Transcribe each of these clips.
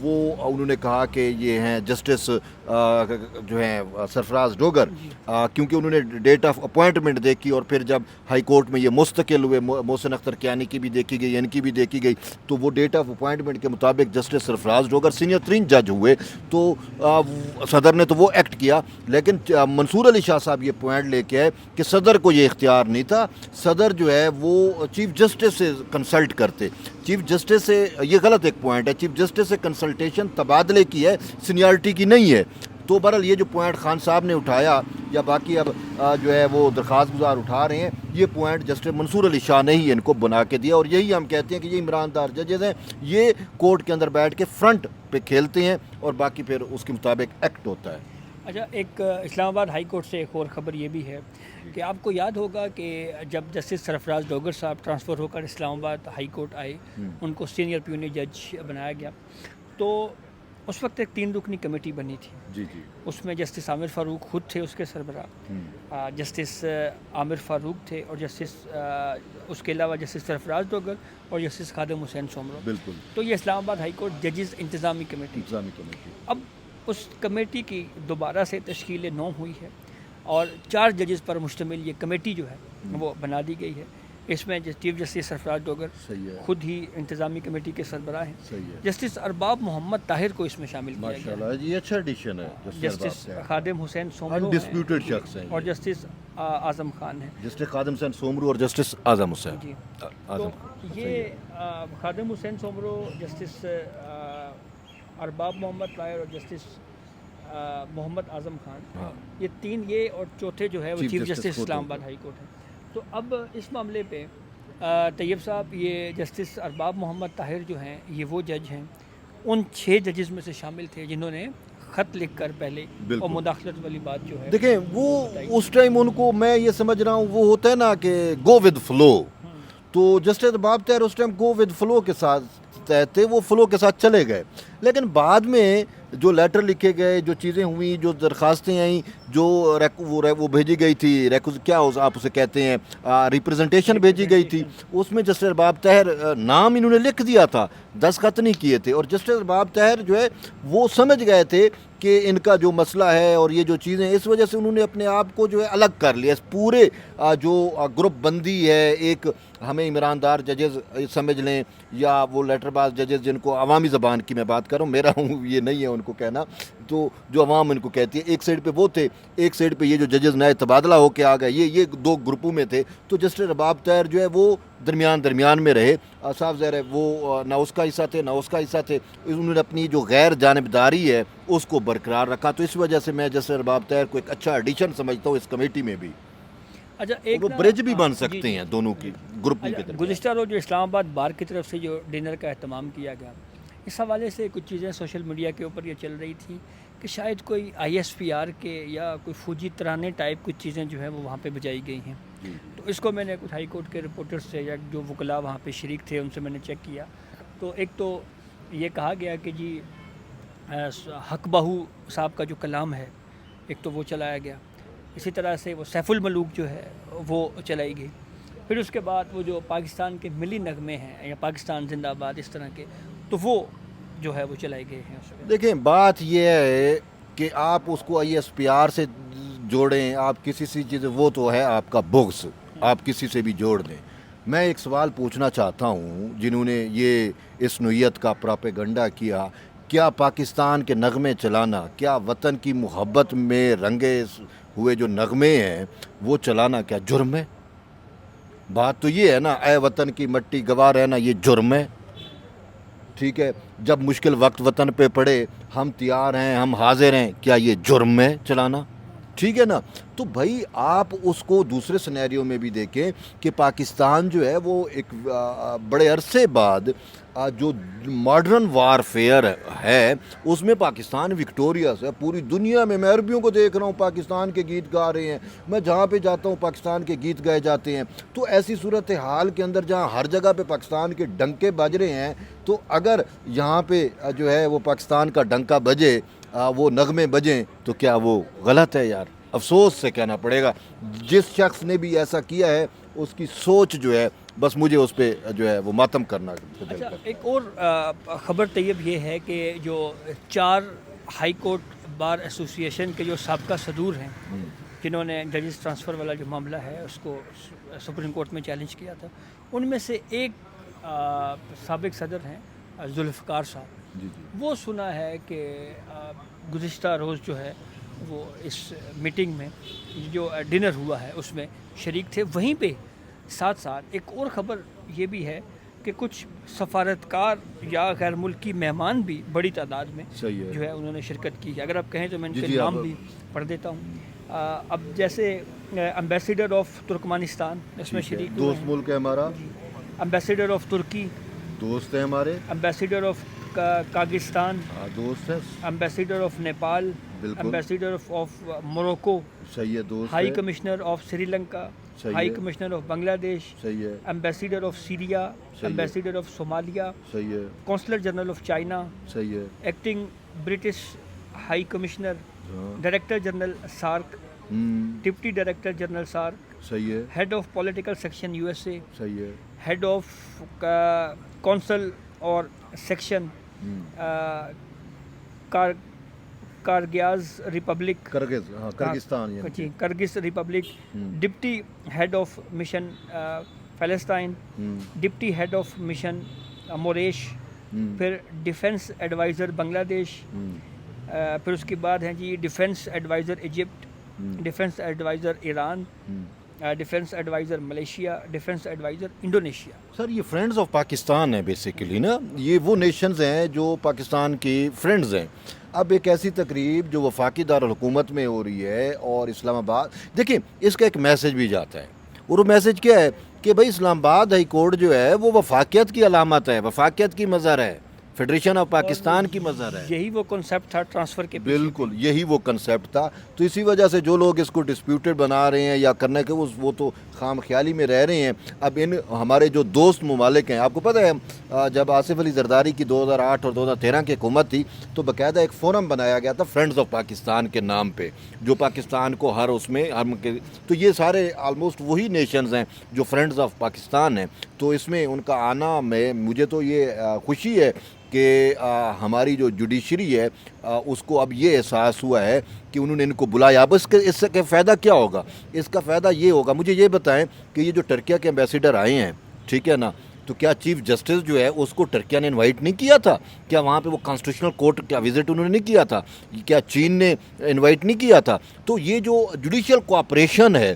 وہ انہوں نے کہا کہ یہ ہیں جسٹس جو ہیں سرفراز ڈوگر، کیونکہ انہوں نے ڈیٹ آف اپوائنٹمنٹ دیکھی اور پھر جب ہائی کورٹ میں یہ مستقل ہوئے، محسن اختر کیانی کی بھی دیکھی گئی، ان کی بھی دیکھی گئی، تو وہ ڈیٹ آف اپوائنٹمنٹ کے مطابق جسٹس سرفراز ڈوگر سینئر ترین جج ہوئے، تو صدر نے تو وہ ایکٹ کیا، لیکن منصور علی شاہ صاحب یہ پوائنٹ لے کے آئے کہ صدر کو یہ اختیار نہیں تھا، صدر جو ہے وہ چیف جسٹس سے کنسلٹ کرتے، چیف جسٹس سے، یہ غلط ایک پوائنٹ ہے، چیف جسٹس سے کنسلٹیشن تبادلے کی ہے، سینیارٹی کی نہیں ہے۔ تو بہرحال یہ جو پوائنٹ خان صاحب نے اٹھایا یا باقی اب جو ہے وہ درخواست گزار اٹھا رہے ہیں، یہ پوائنٹ جسٹس منصور علی شاہ نے ہی ان کو بنا کے دیا، اور یہی ہم کہتے ہیں کہ یہ عمران دار ججز ہیں، یہ کورٹ کے اندر بیٹھ کے فرنٹ پہ کھیلتے ہیں اور باقی پھر اس کے مطابق ایکٹ ہوتا ہے۔ اچھا، ایک اسلام آباد ہائی کورٹ سے ایک اور خبر یہ بھی ہے کہ آپ کو یاد ہوگا کہ جب جسٹس سرفراز ڈوگر صاحب ٹرانسفر ہو کر اسلام آباد ہائی کورٹ آئے، ان کو سینئر پیونی جج بنایا گیا، تو اس وقت ایک 3 رکنی کمیٹی بنی تھی، جی جی، اس میں جسٹس عامر فاروق خود تھے اس کے سربراہ، جسٹس عامر فاروق تھے، اور جسٹس اس کے علاوہ جسٹس سرفراز ڈوگر اور جسٹس خادم حسین سومرو، بالکل، تو یہ اسلام آباد ہائی کورٹ ججز انتظامی کمیٹی۔ انتظامی کمیٹی۔ اب اس کمیٹی کی دوبارہ سے تشکیل 9 ہوئی ہے اور 4 ججز پر مشتمل یہ کمیٹی جو ہے وہ بنا دی گئی ہے۔ اس میں چیف جسٹس سرفراز ڈوگر صحیح ہے، خود ہی انتظامی کمیٹی کے سربراہ ہیں، صحیح ہے، جسٹس ارباب محمد طاہر کو اس میں شامل کیا ماشاء گیا ہے، اللہ، یہ اچھا ایڈیشن ہے، جسٹس خادم حسین سومرو انڈسپیوٹڈ شخص ہیں، اور جسٹس اعظم خان ہیں۔ جسٹس خادم حسین سومرو اور جسٹس اعظم حسین، جی، تو اعظم، یہ خادم حسین سومرو، جسٹس ارباب محمد طاہر اور جسٹس محمد اعظم خان، یہ 3، یہ اور چوتھے جو ہے وہ چیف جسٹس اسلام آباد ہائی کورٹ ہے۔ تو اب اس معاملے پہ طیب صاحب، یہ جسٹس ارباب محمد طاہر جو ہیں یہ وہ جج ہیں، ان 6 ججز میں سے شامل تھے جنہوں نے خط لکھ کر پہلے اور مداخلت والی بات جو ہے دیکھیں وہ اس ٹائم ان کو، میں یہ سمجھ رہا ہوں وہ ہوتا ہے نا کہ گو ود فلو، تو جسٹس ارباب طاہر اس ٹائم گو ود فلو کے ساتھ تھے، وہ فلو کے ساتھ چلے گئے، لیکن بعد میں جو لیٹر لکھے گئے، جو چیزیں ہوئیں، جو درخواستیں آئیں، جو وہ بھیجی گئی تھی، کیا آپ اسے کہتے ہیں، ریپریزنٹیشن بھیجی گئی تھی، اس میں جسٹس ارباب طاہر نام انہوں نے لکھ دیا تھا، دستخط نہیں کیے تھے، اور جسٹس ارباب طاہر جو ہے وہ سمجھ گئے تھے کہ ان کا جو مسئلہ ہے اور یہ جو چیزیں، اس وجہ سے انہوں نے اپنے آپ کو جو ہے الگ کر لیا، اس پورے جو گروپ بندی ہے، ایک ہمیں عمران دار ججز سمجھ لیں یا وہ لیٹر باز ججز جن کو عوامی زبان کی میں بات کروں، میرا ہوں یہ نہیں ہے ان کو کہنا، تو جو عوام ان کو کہتی ہے، ایک سائڈ پہ وہ تھے، ایک سائڈ پہ یہ جو ججز نئے تبادلہ ہو کے آ گئے، یہ 2 گروپوں میں تھے، تو جسٹس ارباب طاہر جو ہے وہ درمیان میں رہے، صاحب ظاہر ہے وہ نہ اس کا حصہ تھے نہ اس کا حصہ تھے، انہوں نے اپنی جو غیر جانبداری ہے اس کو برقرار رکھا، تو اس وجہ سے میں جسٹس ارباب طاہر کو ایک اچھا ایڈیشن سمجھتا ہوں اس کمیٹی میں بھی، اچھا، ایک وہ برج بھی بن سکتے ہیں دونوں کی گروپوں کے درمیان۔ گزشتہ روز جو اسلام آباد بار کی طرف سے جو ڈنر کا اہتمام کیا گیا، اس حوالے سے کچھ چیزیں سوشل میڈیا کے اوپر یہ چل رہی تھی کہ شاید کوئی ISPR کے یا کوئی فوجی ترانے ٹائپ کچھ چیزیں جو ہیں وہ وہاں پہ بجائی گئی ہیں، تو اس کو میں نے کچھ ہائی کورٹ کے رپورٹر سے یا جو وکلاء وہاں پہ شریک تھے ان سے میں نے چیک کیا، تو ایک تو یہ کہا گیا کہ جی حق بہو صاحب کا جو کلام ہے ایک تو وہ چلایا گیا، اسی طرح سے وہ سیف الملوک جو ہے وہ چلائی گئی، پھر اس کے بعد وہ جو پاکستان کے ملی نغمے ہیں یا پاکستان زندہ آباد اس طرح کے، تو وہ جو ہے وہ چلائے گئے ہیں۔ دیکھیں بات یہ ہے کہ آپ اس کو ISPR سے جوڑیں، آپ کسی سی چیز، وہ تو ہے آپ کا بغض، آپ کسی سے بھی جوڑ دیں۔ میں ایک سوال پوچھنا چاہتا ہوں، جنہوں نے یہ اس نوعیت کا پراپیگنڈا کیا، کیا پاکستان کے نغمے چلانا، کیا وطن کی محبت میں رنگے ہوئے جو نغمے ہیں وہ چلانا کیا جرم ہے؟ بات تو یہ ہے نا، اے وطن کی مٹی گواہ رہنا، یہ جرم ہے، ٹھیک ہے؟ جب مشکل وقت وطن پہ پڑے، ہم تیار ہیں، ہم حاضر ہیں، کیا یہ جرم ہے چلانا؟ ٹھیک ہے نا؟ تو بھائی آپ اس کو دوسرے سینیریو میں بھی دیکھیں کہ پاکستان جو ہے وہ ایک بڑے عرصے بعد جو ماڈرن وارفیئر ہے اس میں پاکستان وکٹوریس ہے پوری دنیا میں۔ میں عربیوں کو دیکھ رہا ہوں پاکستان کے گیت گا رہے ہیں، میں جہاں پہ جاتا ہوں پاکستان کے گیت گائے جاتے ہیں، تو ایسی صورتحال کے اندر جہاں ہر جگہ پہ پاکستان کے ڈنکے بج رہے ہیں، تو اگر یہاں پہ جو ہے وہ پاکستان کا ڈنکا بجے، وہ نغمے بجیں، تو کیا وہ غلط ہے؟ یار افسوس سے کہنا پڑے گا، جس شخص نے بھی ایسا کیا ہے اس کی سوچ جو ہے بس مجھے اس پہ جو ہے وہ ماتم کرنا دل اچھا، کرتا ہے۔ ایک اور خبر طیب یہ ہے کہ جو 4 ہائی کورٹ بار ایسوسی ایشن کے جو سابقہ صدور ہیں جنہوں نے ججز ٹرانسفر والا جو معاملہ ہے اس کو سپریم کورٹ میں چیلنج کیا تھا، ان میں سے ایک سابق صدر ہیں ذوالفقار صاحب، جی جی وہ سنا ہے کہ گزشتہ روز جو ہے وہ اس میٹنگ میں جو ڈنر ہوا ہے اس میں شریک تھے۔ وہیں پہ ساتھ ساتھ ایک اور خبر یہ بھی ہے کہ کچھ سفارتکار یا غیر ملکی مہمان بھی بڑی تعداد میں صحیح ہے جو ہے انہوں نے شرکت کی ہے۔ اگر آپ کہیں تو میں ان جی کے جی، نام آپ بھی پڑھ دیتا ہوں۔ اب جیسے امبیسیڈر آف ترکمانستان اس میں ٹھیک ہے، شریک ہوئے دوست ملک ہے ہمارا، ہیں، امبیسیڈر آف ترکی، دوست ہے ہمارے، امبیسیڈر آف کاغستان، دوست ہے، امبیسیڈر آف نیپال، بالکل امبیسیڈر آف موروکو، صحیح ہے، دوست ہائی ہے، کمشنر آف سری لنکا، صحیح ہائی ہے، کمشنر آف بنگلہ دیش، صحیح ہے، امبیسیڈر آف سیریا، ہے۔ امبیسیڈر آف صومالیہ، صحیح ہے، کونسلر جنرل آف چائنا، صحیح ہے، ایکٹنگ برٹش ہائی کمشنر، ہاں، director general SAARC, deputy director general SAARC, صحیح ہے، head of political section U S A, صحیح ہے، head of consular section Kyrgyz republic, Kyrgyz, ہاں کرگستان یعنی کہ، Kyrgyz republic, deputy head of mission فلسطین، deputy head of mission Mauritius, پھر defence advisor بنگلہ دیش، پھر اس کے بعد ہیں جی defence adviser Egypt, defence adviser Iran, defence adviser Malaysia, defence adviser Indonesia. Sir یہ فرینڈز آف پاکستان ہے بیسیکلی نا، یہ وہ نیشنز ہیں جو پاکستان کی فرینڈز ہیں۔ اب ایک ایسی تقریب جو وفاقی دارالحکومت میں ہو رہی ہے اور اسلام آباد، دیکھیں اس کا ایک میسج بھی جاتا ہے، اور وہ میسج کیا ہے کہ بھائی اسلام آباد ہائی کورٹ جو ہے وہ وفاقیت کی علامت ہے، وفاقیت کی مظہر ہے، فیڈریشن آف پاکستان کی مظہر ہے۔ یہی وہ کنسیپٹ تھا ٹرانسفر کے پیچھے۔ بالکل یہی وہ کنسیپٹ تھا، تو اسی وجہ سے جو لوگ اس کو ڈسپیوٹڈ بنا رہے ہیں یا کرنے کے وہ تو خام خیالی میں رہ رہے ہیں۔ اب ان ہمارے جو دوست ممالک ہیں، آپ کو پتہ ہے جب آصف علی زرداری کی 2008 اور 2013 کی حکومت تھی تو باقاعدہ ایک فورم بنایا گیا تھا فرینڈز آف پاکستان کے نام پہ، جو پاکستان کو ہر اس میں تو یہ سارے آلموسٹ وہی نیشنز ہیں جو فرینڈز آف پاکستان ہیں، تو اس میں ان کا آنا میں مجھے تو یہ خوشی ہے کہ ہماری جو جوڈیشری ہے اس کو اب یہ احساس ہوا ہے کہ انہوں نے ان کو بلایا۔ اب اس سے فائدہ کیا ہوگا؟ اس کا فائدہ یہ ہوگا، مجھے یہ بتائیں کہ یہ جو ٹرکیہ کے ایمبیسیڈر آئے ہیں، ٹھیک ہے نا، تو کیا چیف جسٹس جو ہے اس کو ٹرکیہ نے انوائٹ نہیں کیا تھا؟ کیا وہاں پہ وہ کانسٹیٹیوشنل کورٹ کا وزٹ انہوں نے نہیں کیا تھا؟ کیا چین نے انوائٹ نہیں کیا تھا؟ تو یہ جو جوڈیشل کوآپریشن ہے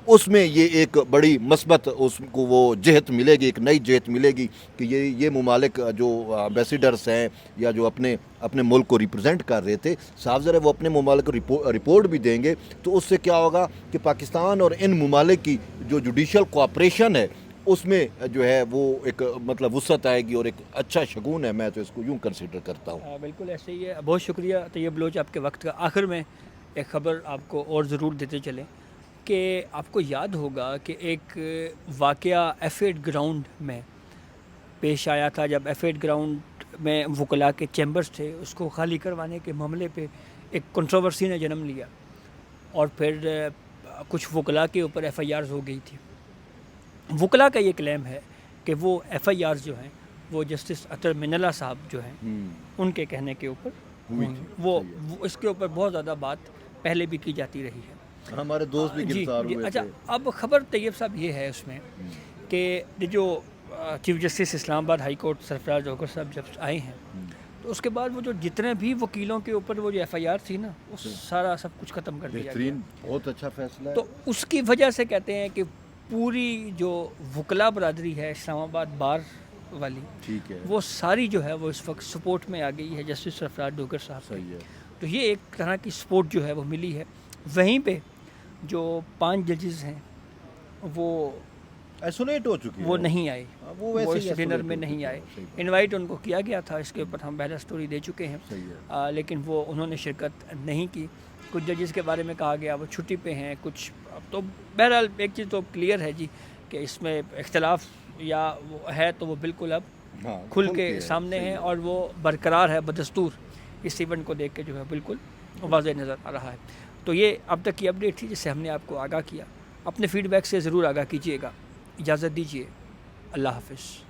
اس میں یہ ایک بڑی مثبت اس کو وہ جہت ملے گی، ایک نئی جہت ملے گی کہ یہ ممالک جو ایمبیسیڈرس ہیں یا جو اپنے ملک کو ریپرزینٹ کر رہے تھے، صاف ظاہر ہے وہ اپنے ممالک کو رپورٹ بھی دیں گے، تو اس سے کیا ہوگا کہ پاکستان اور ان ممالک کی جو جوڈیشل کوآپریشن ہے اس میں جو ہے وہ ایک مطلب وسعت آئے گی اور ایک اچھا شگون ہے، میں تو اس کو یوں کنسیڈر کرتا ہوں۔ بالکل ایسے ہی ہے۔ بہت شکریہ طیب بلوچ آپ کے وقت کا۔ آخر میں ایک خبر آپ کو اور ضرور دیتے چلیں کہ آپ کو یاد ہوگا کہ ایک واقعہ F8 گراؤنڈ میں پیش آیا تھا، جب F8 گراؤنڈ میں وکلاء کے چیمبرز تھے، اس کو خالی کروانے کے معاملے پہ ایک کنٹروورسی نے جنم لیا اور پھر کچھ وکلاء کے اوپر FIRs ہو گئی تھی۔ وکلاء کا یہ کلیم ہے کہ وہ FIRs جو ہیں وہ جسٹس اطہر من اللہ صاحب جو ہیں ان کے کہنے کے اوپر وہ اس کے اوپر بہت زیادہ بات پہلے بھی کی جاتی رہی ہے۔ ہمارے دوست بھی گرفتار ہوئے اچھا، تھے۔ اب خبر طیب صاحب یہ ہے اس میں کہ جو چیف جسٹس اسلام آباد ہائی کورٹ سرفراز جوہر صاحب جب آئے ہیں تو اس کے بعد وہ جو جتنے بھی وکیلوں کے اوپر وہ جو FIR تھی نا، وہ سارا سب کچھ ختم کر دیا گیا۔ بہترین، بہت اچھا فیصلہ ہے۔ تو اس کی وجہ سے کہتے ہیں کہ پوری جو وکلاء برادری ہے اسلام آباد بار والی، ٹھیک ہے، وہ ساری جو ہے وہ اس وقت سپورٹ میں آ گئی ہے جسٹس سرفراز جوہر صاحب کی۔ صحیح ہے۔ تو یہ ایک طرح کی سپورٹ جو ہے وہ ملی ہے۔ وہیں پہ جو 5 ججز ہیں وہ ایسولیٹ ہو چکی ہے، وہ نہیں آئے، وہ وہ ویسے اس ہی ڈنر isolate میں ہو نہیں چکی ہے، آئے۔ صحیح بات۔ انوائٹ ان کو کیا گیا تھا، اس کے اوپر ہم پہلا سٹوری دے چکے ہیں، صحیح ہے۔ لیکن وہ انہوں نے شرکت نہیں کی۔ کچھ ججز کے بارے میں کہا گیا وہ چھٹی پہ ہیں، کچھ تو بہرحال ایک چیز تو کلیئر ہے جی کہ اس میں اختلاف یا وہ ہے تو وہ بالکل اب ہاں، کھل کے ہے، سامنے صحیح ہے اور وہ برقرار ہے بدستور۔ اس ایونٹ کو دیکھ کے جو ہے بالکل واضح نظر آ رہا ہے۔ تو یہ اب تک کی اپڈیٹ تھی جس سے ہم نے آپ کو آگاہ کیا۔ اپنے فیڈ بیک سے ضرور آگاہ کیجیے گا. اجازت دیجیے. اللہ حافظ.